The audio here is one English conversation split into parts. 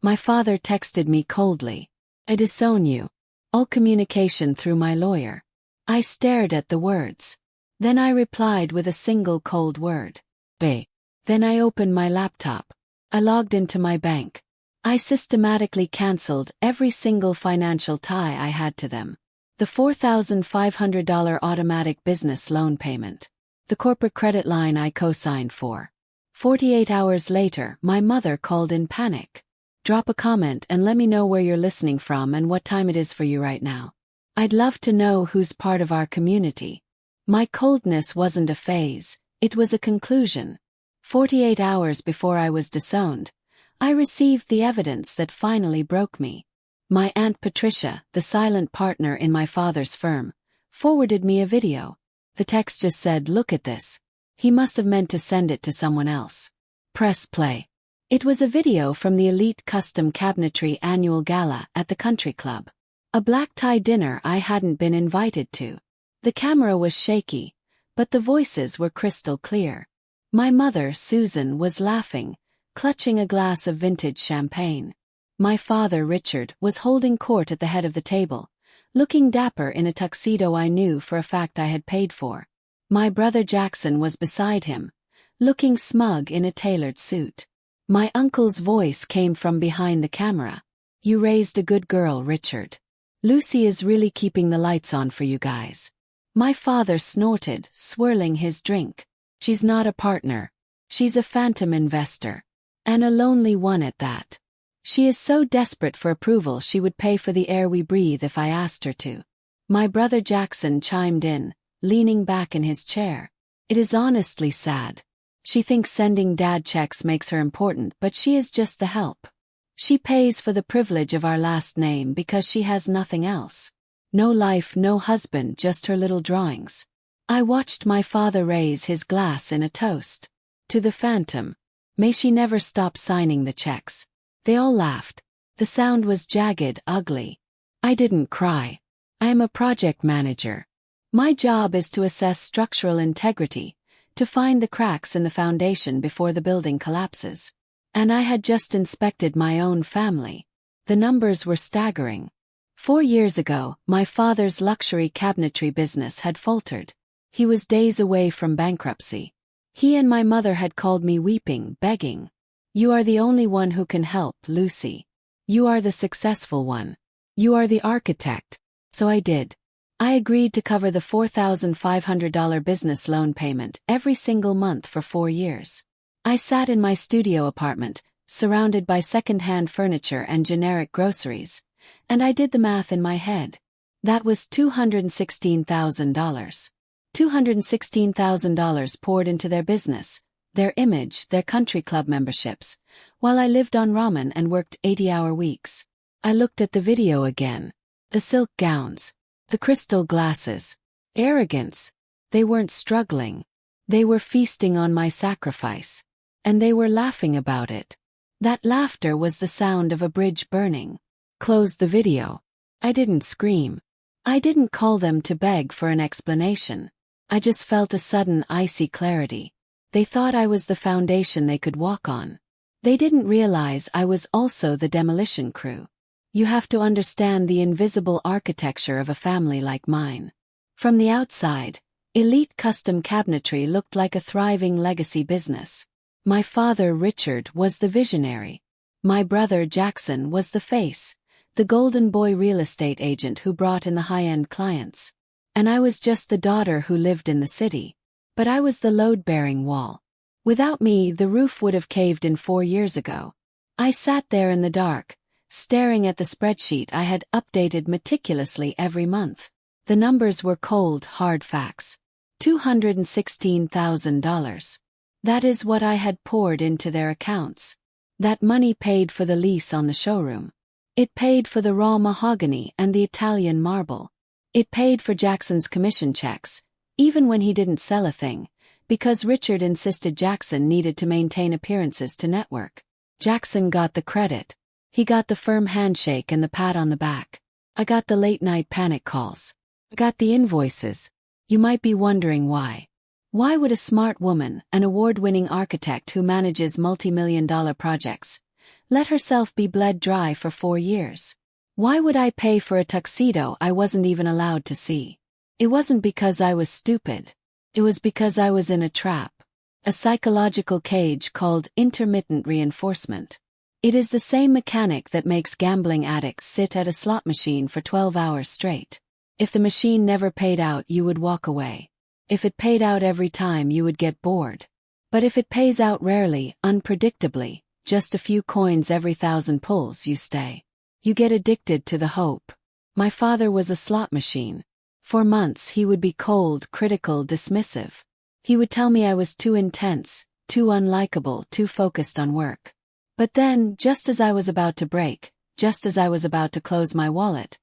My father texted me coldly. I disown you. All communication through my lawyer. I stared at the words. Then I replied with a single cold word. Bae. Then I opened my laptop. I logged into my bank. I systematically cancelled every single financial tie I had to them. The $4,500 automatic business loan payment. The corporate credit line I co-signed for. 48 hours later, my mother called in panic. Drop a comment and let me know where you're listening from and what time it is for you right now. I'd love to know who's part of our community. My coldness wasn't a phase, it was a conclusion. 48 hours before I was disowned, I received the evidence that finally broke me. My Aunt Patricia, the silent partner in my father's firm, forwarded me a video. The text just said, "Look at this." He must have meant to send it to someone else. Press play. It was a video from the Elite Custom Cabinetry annual gala at the country club. A black tie dinner I hadn't been invited to. The camera was shaky, but the voices were crystal clear. My mother, Susan, was laughing, clutching a glass of vintage champagne. My father, Richard, was holding court at the head of the table, looking dapper in a tuxedo I knew for a fact I had paid for. My brother Jackson was beside him, looking smug in a tailored suit. My uncle's voice came from behind the camera. "You raised a good girl, Richard. Lucy is really keeping the lights on for you guys." My father snorted, swirling his drink. "She's not a partner. She's a phantom investor. And a lonely one at that. She is so desperate for approval she would pay for the air we breathe if I asked her to." My brother Jackson chimed in, leaning back in his chair. "It is honestly sad. She thinks sending dad checks makes her important, but she is just the help. She pays for the privilege of our last name because she has nothing else. No life, no husband, just her little drawings." I watched my father raise his glass in a toast. "To the phantom. May she never stop signing the checks." They all laughed. The sound was jagged, ugly. I didn't cry. I am a project manager. My job is to assess structural integrity, to find the cracks in the foundation before the building collapses. And I had just inspected my own family. The numbers were staggering. 4 years ago, my father's luxury cabinetry business had faltered. He was days away from bankruptcy. He and my mother had called me weeping, begging. "You are the only one who can help, Lucy. You are the successful one. You are the architect." So I did. I agreed to cover the $4,500 business loan payment every single month for 4 years. I sat in my studio apartment, surrounded by second-hand furniture and generic groceries, and I did the math in my head. That was $216,000. $216,000 poured into their business, their image, their country club memberships, while I lived on ramen and worked 80-hour weeks. I looked at the video again. The silk gowns. The crystal glasses. Arrogance. They weren't struggling. They were feasting on my sacrifice. And they were laughing about it. That laughter was the sound of a bridge burning. Close the video. I didn't scream. I didn't call them to beg for an explanation. I just felt a sudden icy clarity. They thought I was the foundation they could walk on. They didn't realize I was also the demolition crew. You have to understand the invisible architecture of a family like mine. From the outside, Elite Custom Cabinetry looked like a thriving legacy business. My father, Richard, was the visionary. My brother, Jackson, was the face, the golden boy real estate agent who brought in the high-end clients. And I was just the daughter who lived in the city. But I was the load-bearing wall. Without me, the roof would have caved in 4 years ago. I sat there in the dark, staring at the spreadsheet I had updated meticulously every month. The numbers were cold, hard facts. $216,000. That is what I had poured into their accounts. That money paid for the lease on the showroom. It paid for the raw mahogany and the Italian marble. It paid for Jackson's commission checks, even when he didn't sell a thing, because Richard insisted Jackson needed to maintain appearances to network. Jackson got the credit. He got the firm handshake and the pat on the back. I got the late-night panic calls. I got the invoices. You might be wondering why. Why would a smart woman, an award-winning architect who manages multi-million-dollar projects, Let herself be bled dry for 4 years. Why would I pay for a tuxedo I wasn't even allowed to see? It wasn't because I was stupid. It was because I was in a trap. A psychological cage called intermittent reinforcement. It is the same mechanic that makes gambling addicts sit at a slot machine for 12 hours straight. If the machine never paid out, you would walk away. If it paid out every time, you would get bored. But if it pays out rarely, unpredictably, just a few coins every 1,000 pulls, you stay. You get addicted to the hope. My father was a slot machine. For months he would be cold, critical, dismissive. He would tell me I was too intense, too unlikable, too focused on work. But then, just as I was about to break, just as I was about to close my wallet,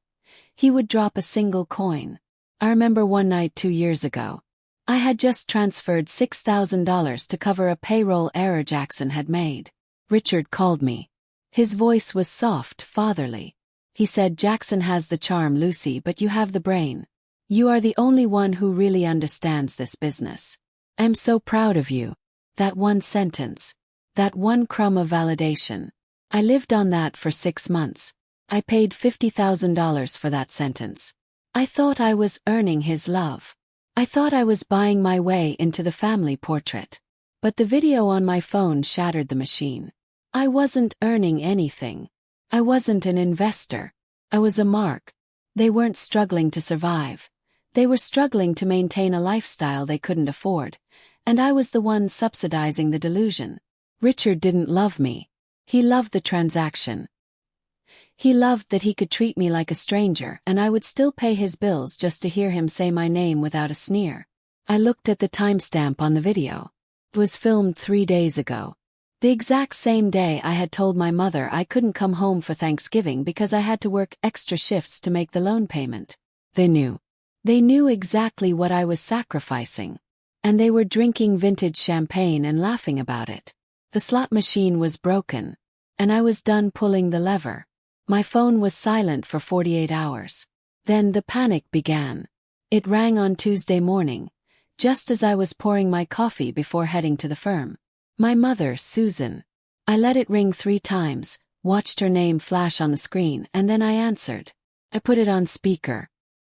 he would drop a single coin. I remember one night 2 years ago. I had just transferred $6,000 to cover a payroll error Jackson had made. Richard called me. His voice was soft, fatherly. He said, "Jackson has the charm, Lucy, but you have the brain. You are the only one who really understands this business. I'm so proud of you." That one sentence. That one crumb of validation. I lived on that for 6 months. I paid $50,000 for that sentence. I thought I was earning his love. I thought I was buying my way into the family portrait. But the video on my phone shattered the machine. I wasn't earning anything. I wasn't an investor. I was a mark. They weren't struggling to survive. They were struggling to maintain a lifestyle they couldn't afford, and I was the one subsidizing the delusion. Richard didn't love me. He loved the transaction. He loved that he could treat me like a stranger and I would still pay his bills just to hear him say my name without a sneer. I looked at the timestamp on the video. It was filmed 3 days ago. The exact same day I had told my mother I couldn't come home for Thanksgiving because I had to work extra shifts to make the loan payment. They knew. They knew exactly what I was sacrificing. And they were drinking vintage champagne and laughing about it. The slot machine was broken. And I was done pulling the lever. My phone was silent for 48 hours. Then the panic began. It rang on Tuesday morning, just as I was pouring my coffee before heading to the firm. My mother, Susan. I let it ring 3 times, watched her name flash on the screen, and then I answered. I put it on speaker.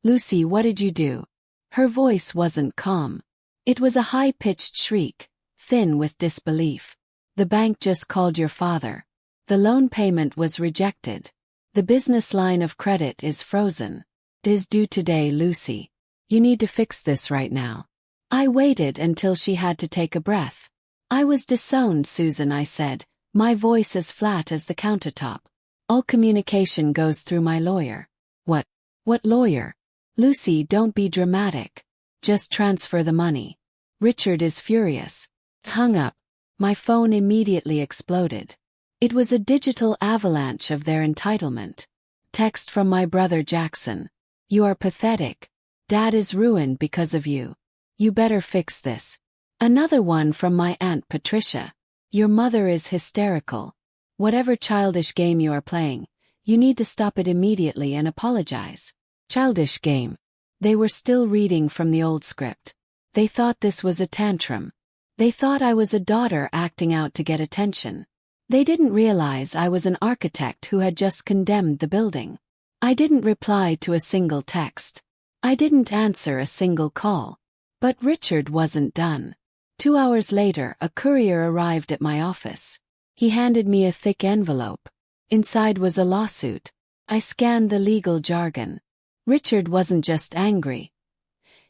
"Lucy, what did you do?" Her voice wasn't calm. It was a high-pitched shriek, thin with disbelief. "The bank just called your father. The loan payment was rejected. The business line of credit is frozen. It is due today, Lucy. You need to fix this right now." I waited until she had to take a breath. "I was disowned, Susan," I said, my voice as flat as the countertop. "All communication goes through my lawyer." What lawyer?" "Lucy, don't be dramatic. Just transfer the money." "Richard is furious." Hung up. My phone immediately exploded. It was a digital avalanche of their entitlement. Text from my brother Jackson. "You are pathetic. Dad is ruined because of you. You better fix this." Another one from my Aunt Patricia. "Your mother is hysterical. Whatever childish game you are playing, you need to stop it immediately and apologize." Childish game. They were still reading from the old script. They thought this was a tantrum. They thought I was a daughter acting out to get attention. They didn't realize I was an architect who had just condemned the building. I didn't reply to a single text. I didn't answer a single call. But Richard wasn't done. 2 hours later, a courier arrived at my office. He handed me a thick envelope. Inside was a lawsuit. I scanned the legal jargon. Richard wasn't just angry.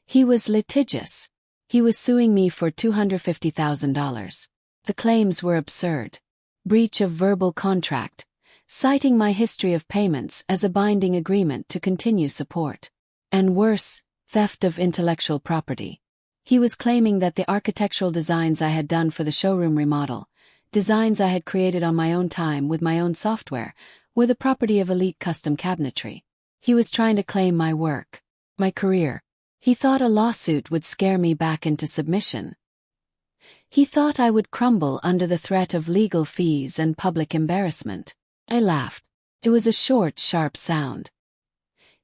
He was litigious. He was suing me for $250,000. The claims were absurd. Breach of verbal contract, citing my history of payments as a binding agreement to continue support. And worse, theft of intellectual property. He was claiming that the architectural designs I had done for the showroom remodel, designs I had created on my own time with my own software, were the property of elite custom cabinetry. He was trying to claim my work, my career. He thought a lawsuit would scare me back into submission. He thought I would crumble under the threat of legal fees and public embarrassment. I laughed. It was a short, sharp sound.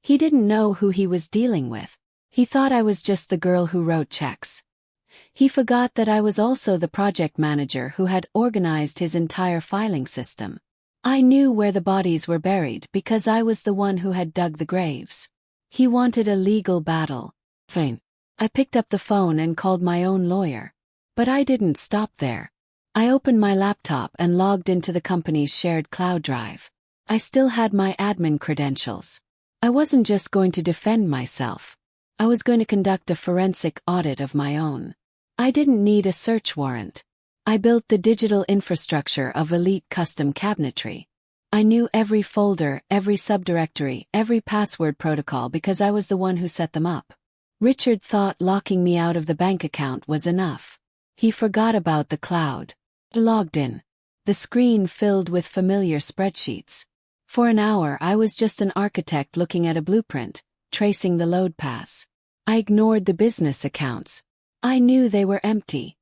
He didn't know who he was dealing with. He thought I was just the girl who wrote checks. He forgot that I was also the project manager who had organized his entire filing system. I knew where the bodies were buried because I was the one who had dug the graves. He wanted a legal battle. Fine. I picked up the phone and called my own lawyer. But I didn't stop there. I opened my laptop and logged into the company's shared cloud drive. I still had my admin credentials. I wasn't just going to defend myself. I was going to conduct a forensic audit of my own. I didn't need a search warrant. I built the digital infrastructure of elite custom cabinetry. I knew every folder, every subdirectory, every password protocol because I was the one who set them up. Richard thought locking me out of the bank account was enough. He forgot about the cloud. I logged in. The screen filled with familiar spreadsheets. For an hour I was just an architect looking at a blueprint, tracing the load paths. I ignored the business accounts. I knew they were empty.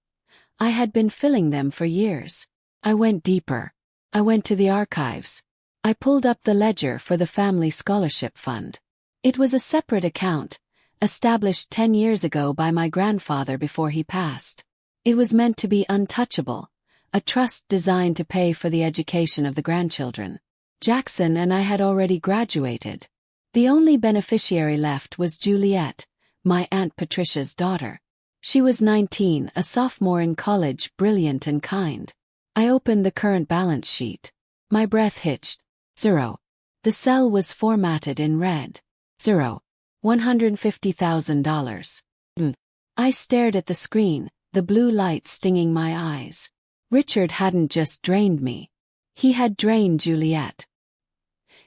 I had been filling them for years. I went deeper. I went to the archives. I pulled up the ledger for the Family Scholarship Fund. It was a separate account, established 10 years ago by my grandfather before he passed. It was meant to be untouchable, a trust designed to pay for the education of the grandchildren. Jackson and I had already graduated. The only beneficiary left was Juliet, my Aunt Patricia's daughter. She was 19, a sophomore in college, brilliant and kind. I opened the current balance sheet. My breath hitched. 0. The cell was formatted in red. 0. $150,000. I stared at the screen, the blue light stinging my eyes. Richard hadn't just drained me. He had drained Juliet.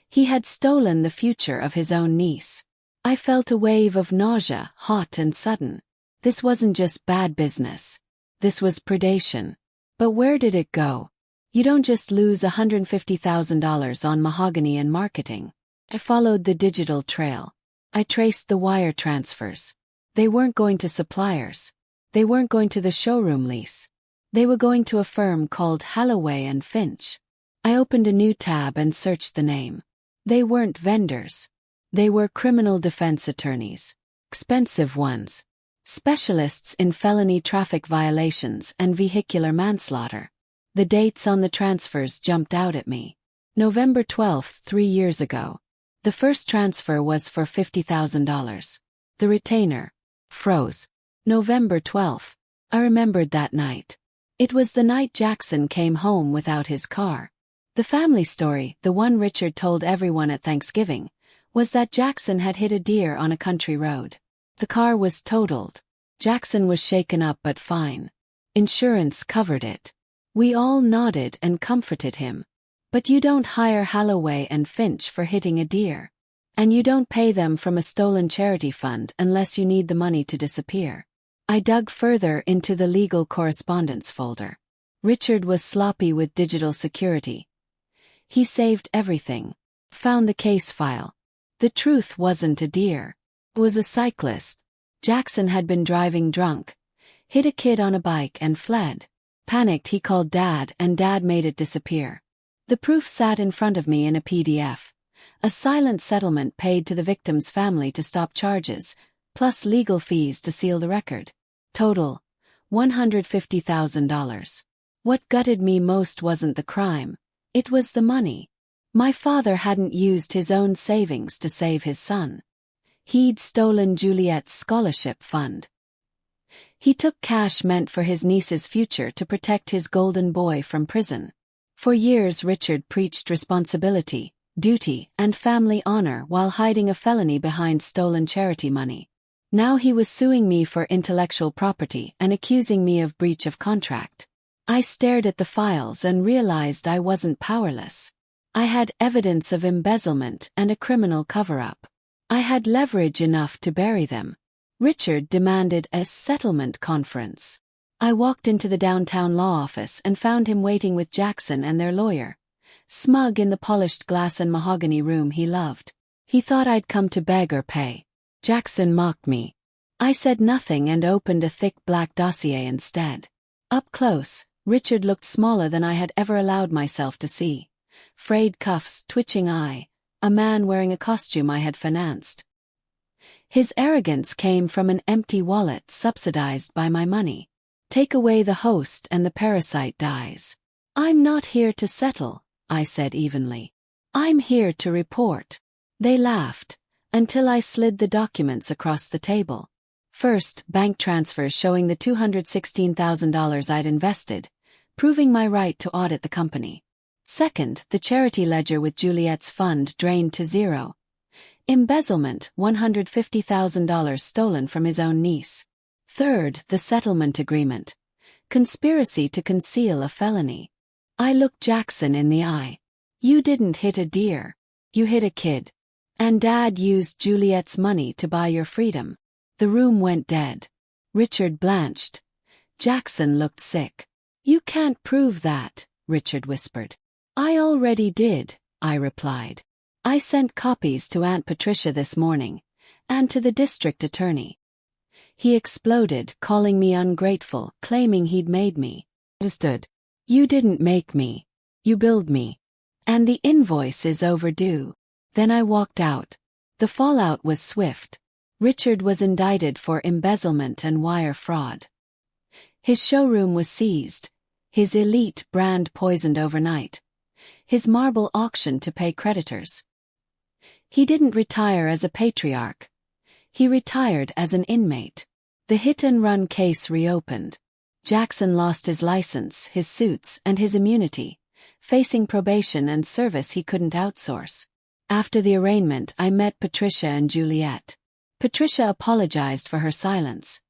He had stolen the future of his own niece. I felt a wave of nausea, hot and sudden. This wasn't just bad business. This was predation. But where did it go? You don't just lose $150,000 on mahogany and marketing. I followed the digital trail. I traced the wire transfers. They weren't going to suppliers. They weren't going to the showroom lease. They were going to a firm called Halloway and Finch. I opened a new tab and searched the name. They weren't vendors. They were criminal defense attorneys. Expensive ones. Specialists in felony traffic violations and vehicular manslaughter. The dates on the transfers jumped out at me. November 12, 3 years ago. The first transfer was for $50,000. The retainer froze. November 12. I remembered that night. It was the night Jackson came home without his car. The family story, the one Richard told everyone at Thanksgiving, was that Jackson had hit a deer on a country road. The car was totaled. Jackson was shaken up but fine. Insurance covered it. We all nodded and comforted him. But you don't hire Halloway and Finch for hitting a deer. And you don't pay them from a stolen charity fund unless you need the money to disappear. I dug further into the legal correspondence folder. Richard was sloppy with digital security. He saved everything. Found the case file. The truth wasn't a deer. It was a cyclist. Jackson had been driving drunk, hit a kid on a bike and fled. Panicked, he called Dad and Dad made it disappear. The proof sat in front of me in a PDF. A silent settlement paid to the victim's family to stop charges, plus legal fees to seal the record. Total, $150,000. What gutted me most wasn't the crime. It was the money. My father hadn't used his own savings to save his son. He'd stolen Juliet's scholarship fund. He took cash meant for his niece's future to protect his golden boy from prison. For years Richard preached responsibility, duty, and family honor while hiding a felony behind stolen charity money. Now he was suing me for intellectual property and accusing me of breach of contract. I stared at the files and realized I wasn't powerless. I had evidence of embezzlement and a criminal cover-up. I had leverage enough to bury them. Richard demanded a settlement conference. I walked into the downtown law office and found him waiting with Jackson and their lawyer, smug in the polished glass and mahogany room he loved. He thought I'd come to beg or pay. Jackson mocked me. I said nothing and opened a thick black dossier instead. Up close, Richard looked smaller than I had ever allowed myself to see. Frayed cuffs, twitching eye, a man wearing a costume I had financed. His arrogance came from an empty wallet subsidized by my money. Take away the host and the parasite dies. I'm not here to settle, I said evenly. I'm here to report. They laughed, until I slid the documents across the table. First, bank transfers showing the $216,000 I'd invested, proving my right to audit the company. Second, the charity ledger with Juliet's fund drained to zero. Embezzlement, $150,000 stolen from his own niece. Third, the settlement agreement. Conspiracy to conceal a felony. I looked Jackson in the eye. You didn't hit a deer. You hit a kid. And Dad used Juliet's money to buy your freedom. The room went dead. Richard blanched. Jackson looked sick. You can't prove that, Richard whispered. I already did, I replied. I sent copies to Aunt Patricia this morning, and to the district attorney. He exploded, calling me ungrateful, claiming he'd made me. Understood. You didn't make me. You billed me. And the invoice is overdue. Then I walked out. The fallout was swift. Richard was indicted for embezzlement and wire fraud. His showroom was seized. His elite brand poisoned overnight. His marble auctioned to pay creditors. He didn't retire as a patriarch. He retired as an inmate. The hit-and-run case reopened. Jackson lost his license, his suits, and his immunity, facing probation and service he couldn't outsource. After the arraignment, I met Patricia and Juliet. Patricia apologized for her silence.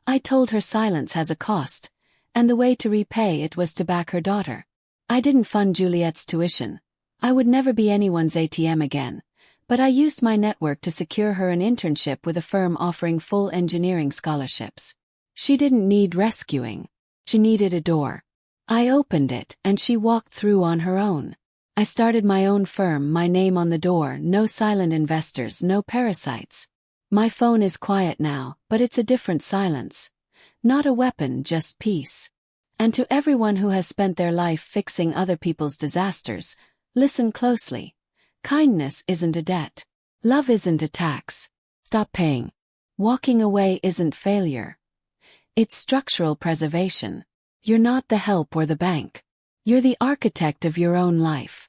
I told her silence has a cost, and the way to repay it was to back her daughter. I didn't fund Juliet's tuition. I would never be anyone's ATM again, but I used my network to secure her an internship with a firm offering full engineering scholarships. She didn't need rescuing. She needed a door. I opened it, and she walked through on her own. I started my own firm, my name on the door, no silent investors, no parasites. My phone is quiet now, but it's a different silence. Not a weapon, just peace. And to everyone who has spent their life fixing other people's disasters, listen closely. Kindness isn't a debt. Love isn't a tax. Stop paying. Walking away isn't failure. It's structural preservation. You're not the help or the bank. You're the architect of your own life.